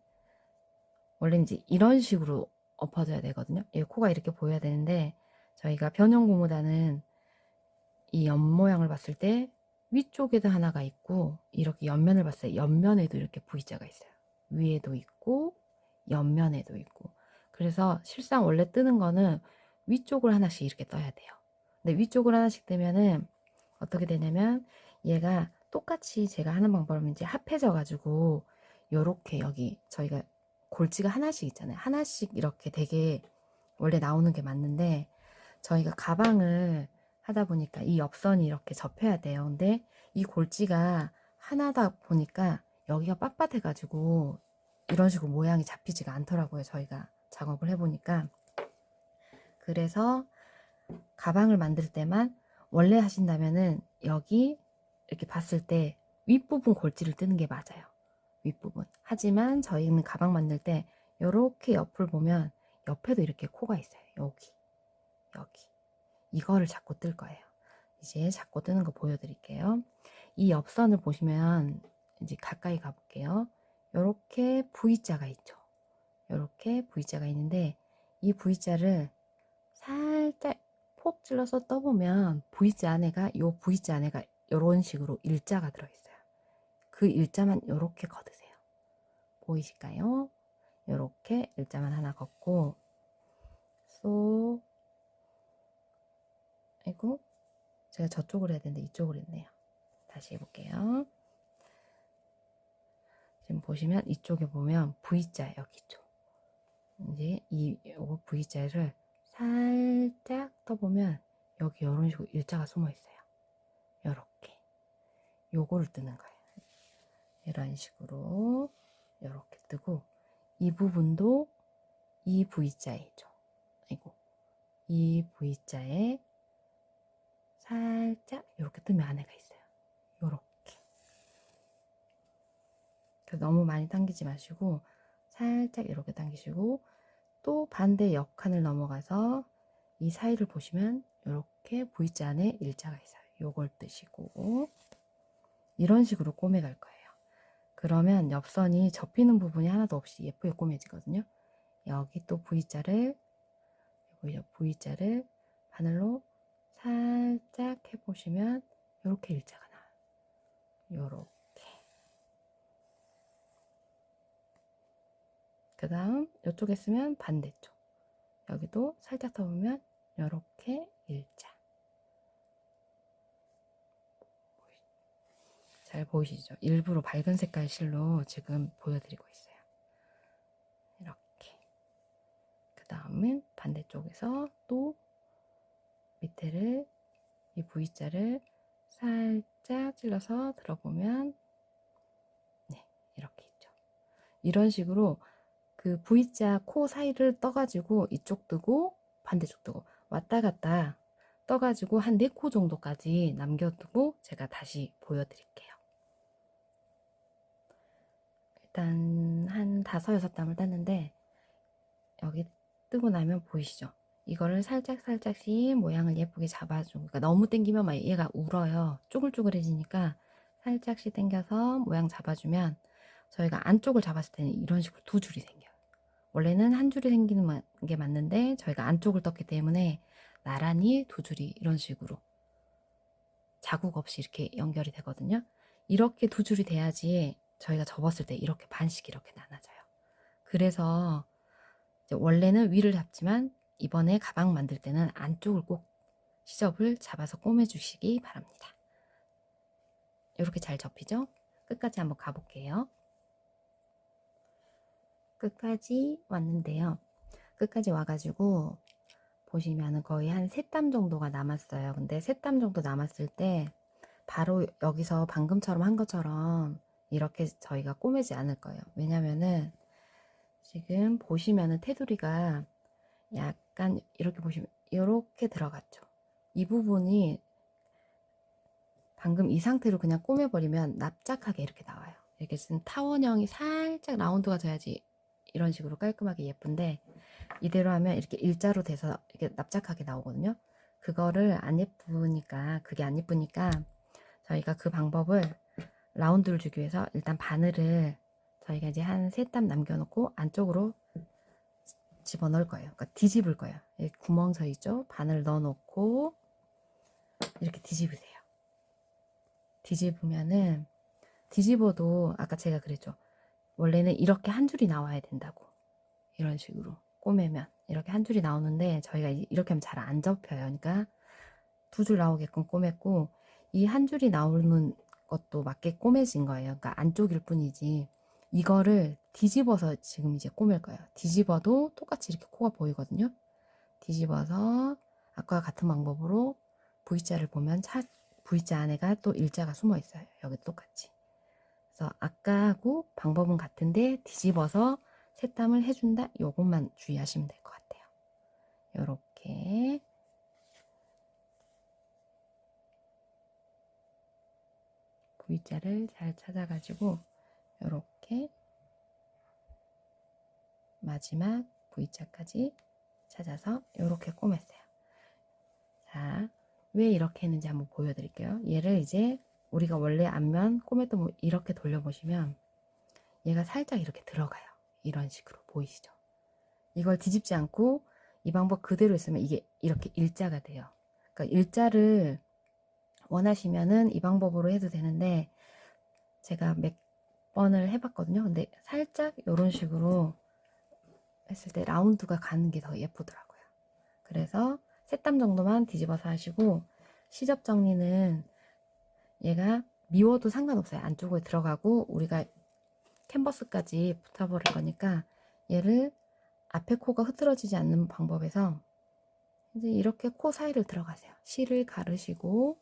원래 이제 이런 식으로 엎어져야 되거든요. 이 코가 이렇게 보여야 되는데 저희가 변형 고무단은 이 옆 모양을 봤을 때 위쪽에도 하나가 있고 이렇게 옆면을 봤을 때 옆면에도 이렇게 V자가 있어요. 위에도 있고 옆면에도 있고 그래서 실상 원래 뜨는 거는 위쪽을 하나씩 이렇게 떠야 돼요. 근데 위쪽을 하나씩 뜨면은 어떻게 되냐면 얘가 똑같이 제가 하는 방법은 이제 합해져 가지고 요렇게 여기 저희가 골지가 하나씩 있잖아요. 하나씩 이렇게 되게 원래 나오는 게 맞는데 저희가 가방을 하다 보니까 이 옆선이 이렇게 접혀야 돼요. 근데 이 골지가 하나다 보니까 여기가 빳빳해 가지고 이런 식으로 모양이 잡히지가 않더라고요. 저희가 작업을 해보니까. 그래서 가방을 만들 때만 원래 하신다면은 여기 이렇게 봤을 때 윗부분 골지를 뜨는 게 맞아요. 윗부분. 하지만 저희는 가방 만들 때 이렇게 옆을 보면 옆에도 이렇게 코가 있어요. 여기. 이거를 잡고 뜰 거예요. 이제 잡고 뜨는 거 보여드릴게요. 이 옆선을 보시면 이제 가까이 가볼게요. 이렇게 V자가 있죠. 이렇게 V자가 있는데 이 V자를 살짝 폭 찔러서 떠보면 V자 안에가 요 V자 안에가 이런 식으로 일자가 들어있어요. 그 일자만 이렇게 걷으세요. 보이실까요? 이렇게 일자만 하나 걷고 쏙 아이고 제가 저쪽으로 해야 되는데 이쪽으로 했네요. 다시 해볼게요. 지금 보시면 이쪽에 보면 V자 여기 있죠. 이제 요거 V자를 살짝 떠보면 여기 이런 식으로 일자가 숨어 있어요. 요렇게 요거를 뜨는 거예요. 이런 식으로 요렇게 뜨고 이 부분도 이 V자에죠. 아이고, 이 V자에 살짝 이렇게 뜨면 안에가 있어요. 요렇게. 너무 많이 당기지 마시고 살짝 이렇게 당기시고, 또 반대 옆칸을 넘어가서 이 사이를 보시면 이렇게 V자 안에 일자가 있어요. 요걸 뜨시고 이런 식으로 꼬매갈 거예요. 그러면 옆선이 접히는 부분이 하나도 없이 예쁘게 꼬매지거든요. 여기 또 V자를 바늘로 살짝 해보시면 이렇게 일자가 나와요. 요렇게. 그 다음 이쪽에 쓰면 반대쪽, 여기도 살짝 더 보면 이렇게 일자. 잘 보이시죠? 일부러 밝은 색깔 실로 지금 보여드리고 있어요. 이렇게. 그 다음은 반대쪽에서 또 밑에를, 이 V자를 살짝 찔러서 들어보면 네, 이렇게 있죠. 이런 식으로 그 V자 코 사이를 떠가지고 이쪽 뜨고 반대쪽 뜨고 왔다 갔다 떠가지고 한 4코 정도까지 남겨두고 제가 다시 보여드릴게요. 일단 한 5-6담을 땄는데 여기 뜨고 나면 보이시죠? 이거를 살짝씩 모양을 예쁘게 잡아주고, 그러니까 너무 당기면 막 얘가 울어요. 쪼글쪼글해지니까 살짝씩 당겨서 모양 잡아주면 저희가 안쪽을 잡았을 때는 이런 식으로 2줄이 생겨요. 원래는 한 줄이 생기는 게 맞는데 저희가 안쪽을 떴기 때문에 나란히 2줄이 이런 식으로 자국 없이 이렇게 연결이 되거든요. 이렇게 2줄이 돼야지 저희가 접었을 때 이렇게 반씩 이렇게 나눠져요. 그래서 원래는 위를 잡지만 이번에 가방 만들 때는 안쪽을 꼭 시접을 잡아서 꼬매주시기 바랍니다. 이렇게 잘 접히죠? 끝까지 한번 가볼게요. 끝까지 왔는데요. 끝까지 와가지고 보시면은 거의 한 3땀 정도가 남았어요. 근데 3땀 정도 남았을 때 바로 여기서 방금처럼 한 것처럼 이렇게 저희가 꼬매지 않을 거예요. 왜냐면은 지금 보시면은 테두리가 약간 이렇게 보시면 이렇게 들어갔죠. 이 부분이 방금 이 상태로 그냥 꼬매버리면 납작하게 이렇게 나와요. 이렇게 쓴 타원형이 살짝 라운드가 돼야지 이런 식으로 깔끔하게 예쁜데, 이대로 하면 이렇게 일자로 돼서 이렇게 납작하게 나오거든요. 그거를 그게 안 예쁘니까 저희가 그 방법을 라운드를 주기 위해서 일단 바늘을 저희가 이제 한 3땀 남겨놓고 안쪽으로 집어넣을 거예요. 그러니까 뒤집을 거예요. 구멍 져 있죠? 바늘 넣어놓고 이렇게 뒤집으세요. 뒤집으면은, 뒤집어도 아까 제가 그랬죠. 원래는 이렇게 한 줄이 나와야 된다고. 이런 식으로 꼬매면 이렇게 한 줄이 나오는데 저희가 이렇게 하면 잘 안 접혀요. 그러니까 2줄 나오게끔 꼬맸고, 이 한 줄이 나오는 것도 맞게 꼬매진 거예요. 그러니까 안쪽일 뿐이지 이거를 뒤집어서 지금 이제 꼬맬 거예요. 뒤집어도 똑같이 이렇게 코가 보이거든요. 뒤집어서 아까와 같은 방법으로 V자를 보면 V자 안에가 또 일자가 숨어 있어요. 여기 똑같이. 그래서 아까하고 방법은 같은데 뒤집어서 색감을 해준다. 요것만 주의하시면 될 것 같아요. 요렇게 V자를 잘 찾아가지고 요렇게 마지막 V자까지 찾아서 요렇게 꼬맸어요. 자, 왜 이렇게 했는지 한번 보여드릴게요. 얘를 이제 우리가 원래 앞면 꼬맸던 이렇게 돌려보시면 얘가 살짝 이렇게 들어가요. 이런 식으로 보이시죠? 이걸 뒤집지 않고 이 방법 그대로 있으면 이게 이렇게 일자가 돼요. 그러니까 일자를 원하시면은 이 방법으로 해도 되는데 제가 몇 번을 해봤거든요. 근데 살짝 이런 식으로 했을 때 라운드가 가는 게 더 예쁘더라고요. 그래서 3땀 정도만 뒤집어서 하시고, 시접 정리는 얘가 미워도 상관없어요. 안쪽으로 들어가고 우리가 캔버스까지 붙어버릴 거니까 얘를 앞에 코가 흐트러지지 않는 방법에서 이제 이렇게 코 사이를 들어가세요. 실을 가르시고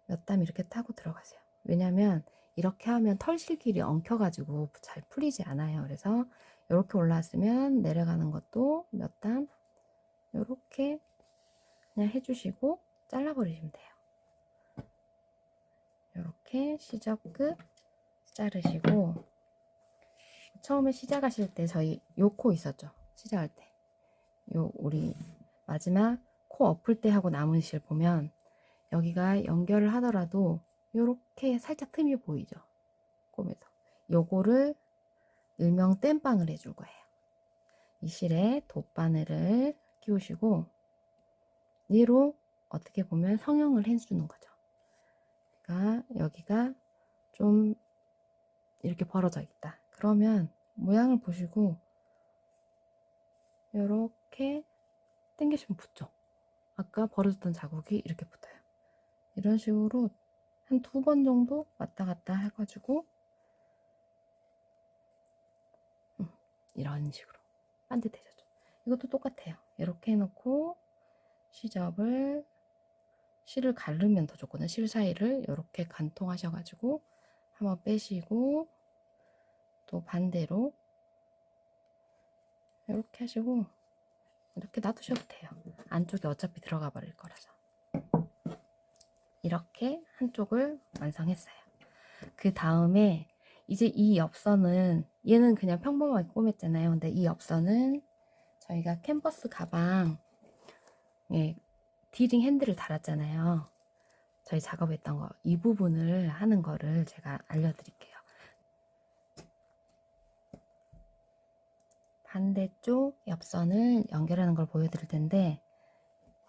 몇 땀 이렇게 타고 들어가세요. 왜냐면 이렇게 하면 털실끼리 엉켜가지고 잘 풀리지 않아요. 그래서 이렇게 올라왔으면 내려가는 것도 몇 단 이렇게 그냥 해주시고 잘라버리시면 돼요. 이렇게 시접 끝 자르시고, 처음에 시작하실 때 저희 요 코 있었죠? 시작할 때 요 우리 마지막 코 엎을 때 하고 남은 실 보면 여기가 연결을 하더라도 요렇게 살짝 틈이 보이죠? 꼼에서 요거를 일명 땜빵을 해줄 거예요. 이 실에 돗바늘을 끼우시고 얘로 어떻게 보면 성형을 해주는 거죠. 그러니까 여기가 좀 이렇게 벌어져 있다. 그러면 모양을 보시고 이렇게 당기시면 붙죠. 아까 벌어졌던 자국이 이렇게 붙어요. 이런 식으로 한 2번 정도 왔다 갔다 해가지고 이런 식으로 반듯해졌죠. 이것도 똑같아요. 이렇게 해놓고 실을 가르면 더 좋거든요. 실 사이를 이렇게 관통하셔가지고 한번 빼시고 또 반대로 이렇게 하시고 이렇게 놔두셔도 돼요. 안쪽에 어차피 들어가 버릴 거라서. 이렇게 한쪽을 완성했어요. 그 다음에 이제 이 엽서는 얘는 그냥 평범하게 꾸몄잖아요. 근데 이 엽서는 저희가 캔버스 가방에 디링 핸들을 달았잖아요. 저희 작업했던 거, 이 부분을 하는 거를 제가 알려드릴게요. 반대쪽 엽선을 연결하는 걸 보여드릴 텐데,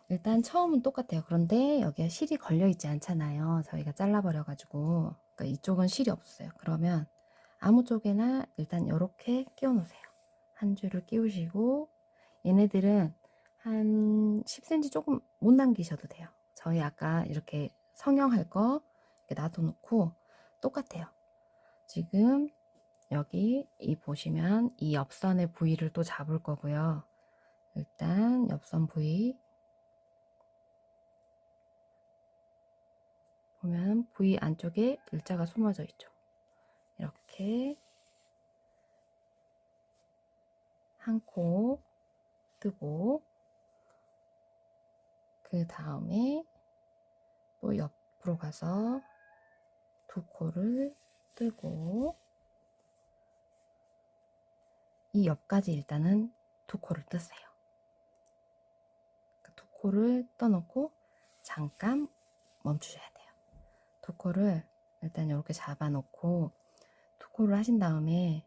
일단 처음은 똑같아요. 그런데 여기에 실이 걸려있지 않잖아요. 저희가 잘라버려가지고. 그러니까 이쪽은 실이 없어요. 그러면 아무 쪽에나 일단 이렇게 끼워 놓으세요. 한 줄을 끼우시고, 얘네들은 한 10cm 조금 못 남기셔도 돼요. 저희 아까 이렇게 성형할 거 이렇게 놔둬놓고 똑같아요. 지금 여기 이 보시면 이 옆선의 부위를 또 잡을 거고요. 일단 옆선 부위 보면 부위 안쪽에 일자가 숨어져 있죠. 이렇게 한 코 뜨고, 그 다음에 또 옆으로 가서 2코를 뜨고, 이 옆까지 일단은 2코를 뜨세요. 2코를 떠놓고 잠깐 멈추셔야 돼요. 2코를 일단 이렇게 잡아놓고 2코를 하신 다음에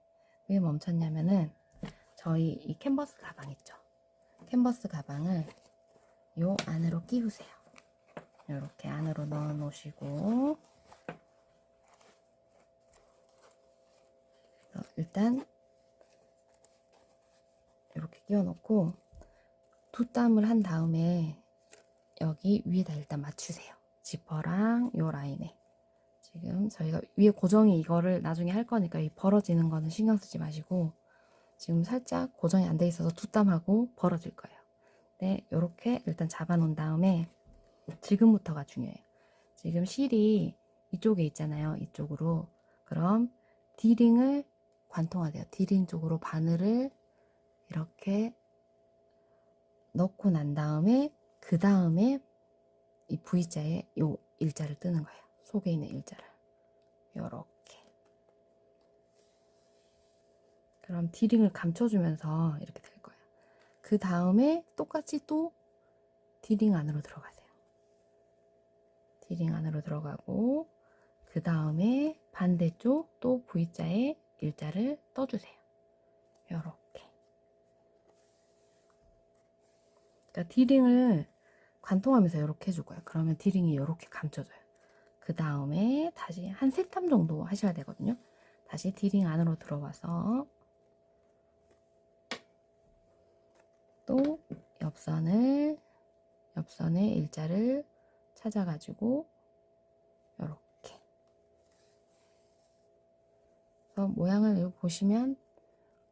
왜 멈췄냐면은 저희 이 캔버스 가방 있죠? 캔버스 가방을 요 안으로 끼우세요. 이렇게 안으로 넣어 놓으시고, 일단 이렇게 끼워 놓고 2땀을 한 다음에 여기 위에다 일단 맞추세요. 지퍼랑 요 라인에. 지금 저희가 위에 고정이 이거를 나중에 할 거니까 이 벌어지는 거는 신경 쓰지 마시고, 지금 살짝 고정이 안 돼 있어서 2땀하고 벌어질 거예요. 네, 요렇게 일단 잡아 놓은 다음에 지금부터가 중요해요. 지금 실이 이쪽에 있잖아요. 이쪽으로. 그럼 D링을 관통하세요. D링 쪽으로 바늘을 이렇게 넣고 난 다음에 그 다음에 이 V자에 요 일자를 뜨는 거예요. 속에 있는 일자를. 요렇게. 그럼 D링을 감춰주면서 이렇게 될 거예요. 그 다음에 똑같이 또 D링 안으로 들어가세요. D링 안으로 들어가고, 그 다음에 반대쪽 또 V자에 일자를 떠주세요. 요렇게. 그러니까 D링을 관통하면서 이렇게 해줄 거예요. 그러면 D링이 이렇게 감춰져요. 그 다음에 다시 한 3땀 정도 하셔야 되거든요. 다시 D링 안으로 들어와서 또 옆선의 일자를 찾아가지고 이렇게. 그래서 모양을 보시면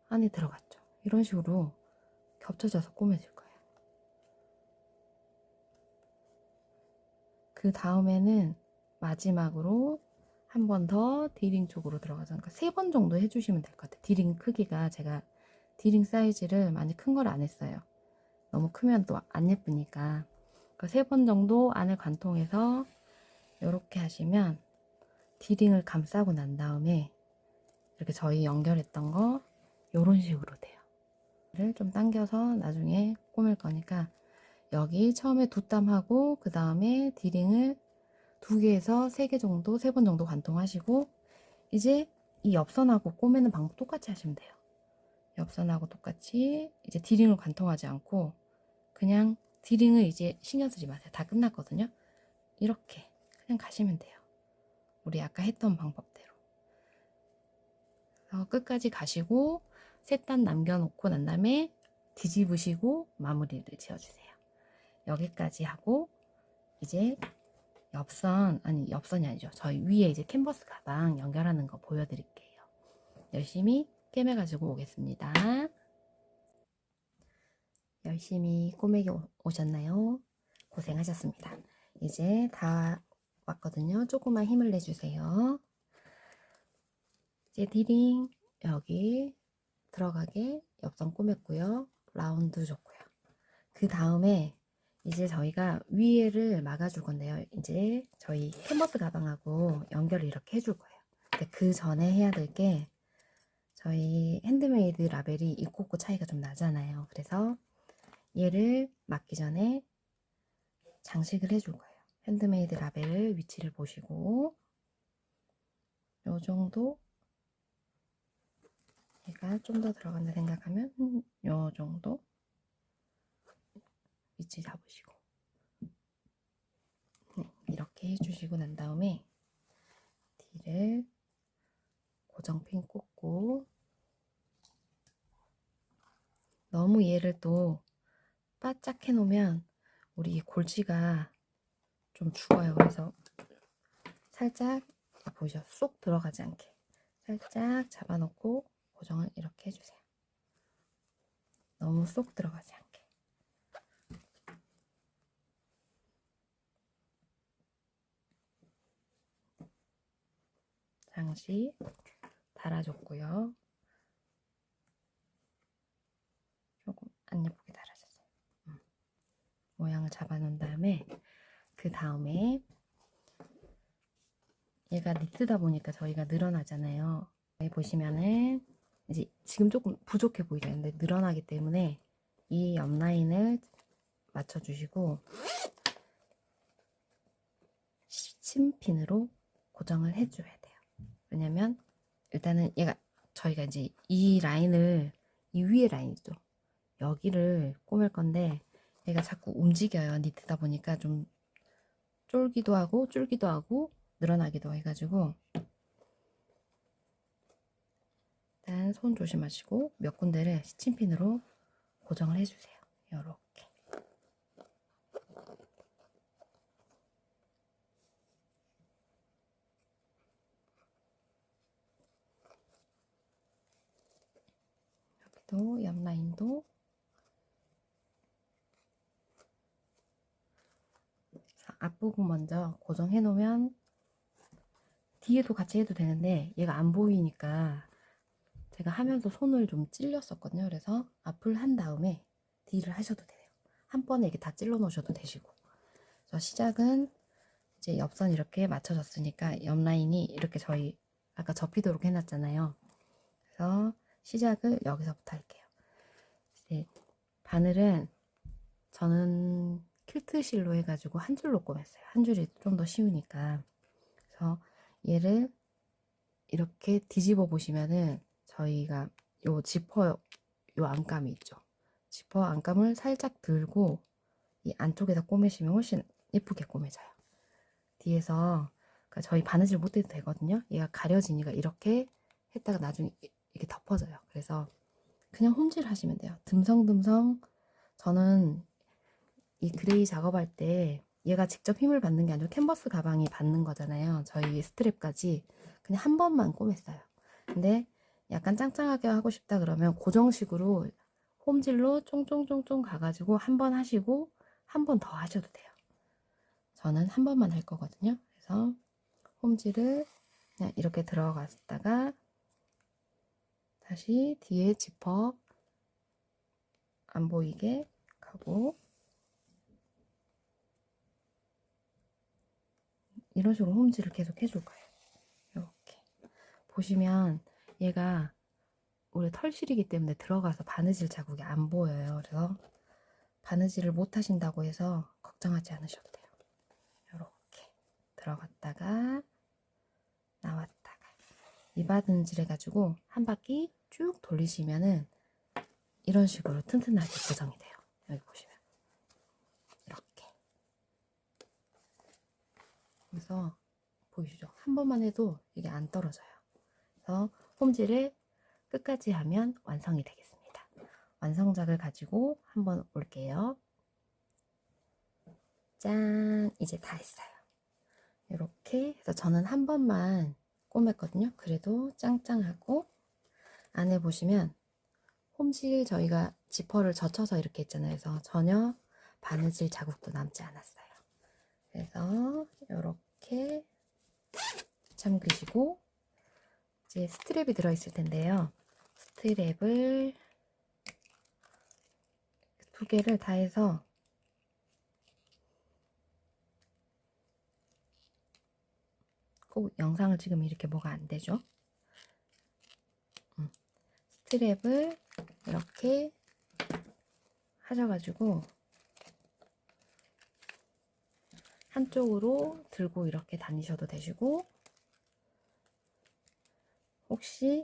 안에 들어갔죠. 이런 식으로 겹쳐져서 꾸며질 거예요. 그 다음에는 마지막으로 한 번 더 D링 쪽으로 들어가서, 그러니까 3번 정도 해주시면 될 것 같아요. D링 크기가 제가 디링 사이즈를 많이 큰 걸 안 했어요. 너무 크면 또 안 예쁘니까. 3번 정도 안을 관통해서 이렇게 하시면 디링을 감싸고 난 다음에 이렇게 저희 연결했던 거 이런 식으로 돼요. 를 좀 당겨서 나중에 꾸밀 거니까 여기 처음에 2땀 하고 그 다음에 디링을 2개에서 3개 정도, 3번 정도 관통하시고 이제 이 옆선하고 꼬매는 방법 똑같이 하시면 돼요. 옆선하고 똑같이 이제 디링을 관통하지 않고 그냥 디링을 이제 신경 쓰지 마세요. 다 끝났거든요. 이렇게 그냥 가시면 돼요. 우리 아까 했던 방법대로. 끝까지 가시고 3단 남겨놓고 난 다음에 뒤집으시고 마무리를 지어주세요. 여기까지 하고 이제 옆선이 아니죠. 저희 위에 이제 캔버스 가방 연결하는 거 보여드릴게요. 열심히 꿰매가지고 오겠습니다. 열심히 꼬매기 오셨나요? 고생하셨습니다. 이제 다 왔거든요. 조금만 힘을 내주세요. 이제 디링 여기 들어가게 옆선 꼬맸고요. 라운드 줬고요. 그 다음에 이제 저희가 위에를 막아줄 건데요. 이제 저희 캔버스 가방하고 연결을 이렇게 해줄 거예요. 근데 그 전에 해야 될 게 저희 핸드메이드 라벨이 있고 없고 차이가 좀 나잖아요. 그래서 얘를 막기 전에 장식을 해줄 거예요. 핸드메이드 라벨 위치를 보시고 요 정도 얘가 좀 더 들어간다 생각하면 요 정도 위치 잡으시고 이렇게 해주시고 난 다음에 D를 고정핀 꽂고 너무 얘를 또 바짝 해놓으면 우리 골지가 좀 죽어요. 그래서 살짝 보이죠? 쏙 들어가지 않게 살짝 잡아놓고 고정을 이렇게 해주세요. 너무 쏙 들어가지 않게. 장식 달아줬고요. 조금 안 예쁘게 달아졌어요. 모양을 잡아놓은 다음에 그 다음에 얘가 니트다 보니까 저희가 늘어나잖아요. 여기 보시면은 이제 지금 조금 부족해 보이죠? 근데 늘어나기 때문에 이 옆라인을 맞춰주시고 심핀으로 고정을 해줘야 돼요. 왜냐면 일단은 얘가 저희가 이제 이 라인을 이 위에 라인이죠. 여기를 꼬맬 건데 얘가 자꾸 움직여요. 니트다 보니까 좀 쫄기도 하고 줄기도 하고 늘어나기도 해가지고 일단 손 조심하시고 몇 군데를 스친핀으로 고정을 해주세요. 요렇게. 여기도 옆 라인도 앞부분 먼저 고정해 놓으면 뒤에도 같이 해도 되는데 얘가 안 보이니까 제가 하면서 손을 좀 찔렸었거든요. 그래서 앞을 한 다음에 뒤를 하셔도 돼요. 한 번에 이렇게 다 찔러 놓으셔도 되시고. 그래서 시작은 이제 옆선 이렇게 맞춰졌으니까 옆 라인이 이렇게 저희 아까 접히도록 해놨잖아요. 그래서 시작을 여기서부터 할게요. 이제 바늘은 저는 퀼트실로 해가지고 한 줄로 꼬맸어요. 한 줄이 좀 더 쉬우니까. 그래서 얘를 이렇게 뒤집어 보시면은 저희가 요 지퍼 요 안감이 있죠. 지퍼 안감을 살짝 들고 이 안쪽에다 꼬매시면 훨씬 예쁘게 꼬매져요. 뒤에서 그러니까 저희 바느질 못해도 되거든요. 얘가 가려지니까 이렇게 했다가 나중에 이렇게 덮어져요. 그래서 그냥 홈질 하시면 돼요. 듬성듬성. 저는 이 그레이 작업할 때 얘가 직접 힘을 받는 게 아니라 캔버스 가방이 받는 거잖아요. 저희 스트랩까지 그냥 한 번만 꼬맸어요. 근데 약간 짱짱하게 하고 싶다 그러면 고정식으로 홈질로 쫑쫑쫑쫑 가가지고 한 번 하시고 한 번 더 하셔도 돼요. 저는 한 번만 할 거거든요. 그래서 홈질을 그냥 이렇게 들어갔다가 다시 뒤에 지퍼 안 보이게 하고 이런 식으로 홈질을 계속 해줄 거예요. 이렇게 보시면 얘가 우리 털실이기 때문에 들어가서 바느질 자국이 안 보여요. 그래서 바느질을 못 하신다고 해서 걱정하지 않으셔도 돼요. 이렇게 들어갔다가 나왔다가 이 바느질 해가지고 한 바퀴 쭉 돌리시면은 이런 식으로 튼튼하게 고정이 돼요. 여기 보시면 이렇게. 그래서 보이시죠? 한 번만 해도 이게 안 떨어져요. 그래서 홈질을 끝까지 하면 완성이 되겠습니다. 완성작을 가지고 한번 올게요. 짠! 이제 다 했어요. 이렇게 해서 저는 한 번만 꼬맸거든요. 그래도 짱짱하고 안에 보시면 홈질 저희가 지퍼를 젖혀서 이렇게 했잖아요. 그래서 전혀 바느질 자국도 남지 않았어요. 그래서 이렇게 잠그시고 이제 스트랩이 들어있을 텐데요. 스트랩을 두 개를 다 해서 꼭 영상을 찍으면 이렇게 뭐가 안 되죠. 스트랩을 이렇게 하셔가지고 한쪽으로 들고 이렇게 다니셔도 되시고 혹시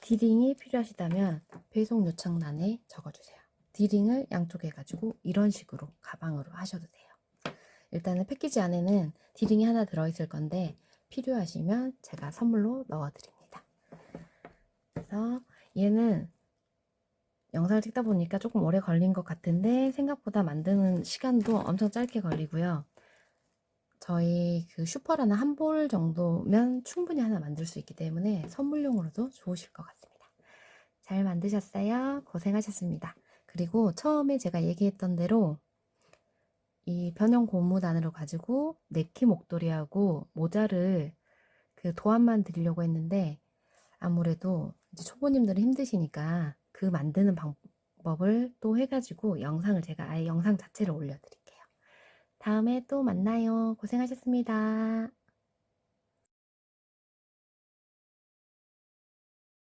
디링이 필요하시다면 배송 요청란에 적어주세요. 디링을 양쪽에 해가지고 이런 식으로 가방으로 하셔도 돼요. 일단은 패키지 안에는 디링이 하나 들어있을 건데 필요하시면 제가 선물로 넣어드립니다. 그래서 얘는 영상을 찍다 보니까 조금 오래 걸린 것 같은데 생각보다 만드는 시간도 엄청 짧게 걸리고요. 저희 그 슈퍼라나 한 볼 정도면 충분히 하나 만들 수 있기 때문에 선물용으로도 좋으실 것 같습니다. 잘 만드셨어요? 고생하셨습니다. 그리고 처음에 제가 얘기했던 대로 이 변형 고무단으로 가지고 네키 목도리하고 모자를 그 도안만 드리려고 했는데 아무래도 이제 초보님들은 힘드시니까 그 만드는 방법을 또 해가지고 영상을 제가 아예 영상 자체를 올려드릴게요. 다음에 또 만나요. 고생하셨습니다.